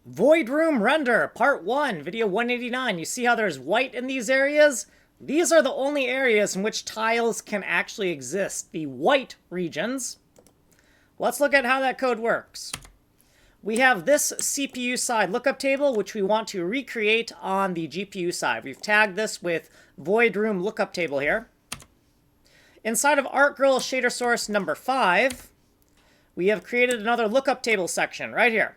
Void Room Render, Part 1, Video 189. You see how there's white in these areas? These are the only areas in which tiles can actually exist, the white regions. Let's look at how that code works. We have this CPU side lookup table, which we want to recreate on the GPU side. We've tagged this with Void Room Lookup Table here. Inside of ArtGirl shader source number 5, we have created another lookup table section right here.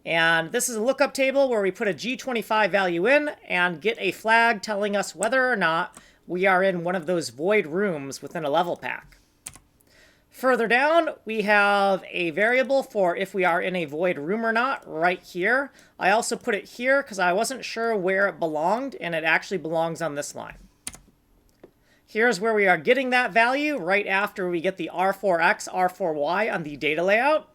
And this is a lookup table where we put a G25 value in and get a flag telling us whether or not we are in one of those void rooms within a level pack. Further down, we have a variable for if we are in a void room or not right here. I also put it here because I wasn't sure where it belonged, and it actually belongs on this line. Here's where we are getting that value right after we get the R4X, R4Y on the data layout.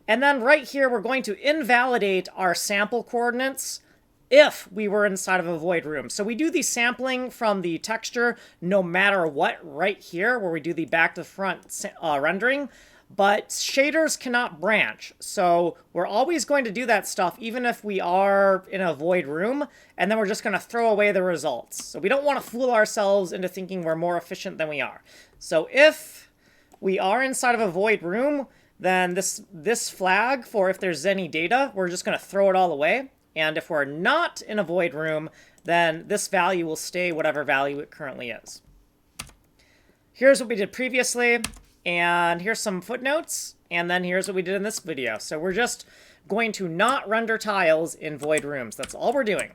And then right here, we're going to invalidate our sample coordinates if we were inside of a void room. So we do the sampling from the texture no matter what right here, where we do the back to front rendering. But shaders cannot branch. So we're always going to do that stuff even if we are in a void room. And then we're just going to throw away the results. So we don't want to fool ourselves into thinking we're more efficient than we are. So if we are inside of a void room, then this flag for if there's any data, we're just going to throw it all away. And if we're not in a void room, then this value will stay whatever value it currently is. Here's what we did previously, and here's some footnotes, and then here's what we did in this video. So we're just going to not render tiles in void rooms. That's all we're doing.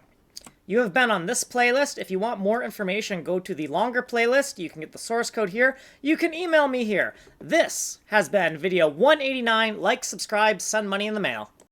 You have been on this playlist. If you want more information, go to the longer playlist. You can get the source code here. You can email me here. This has been video 189. Like, subscribe, send money in the mail.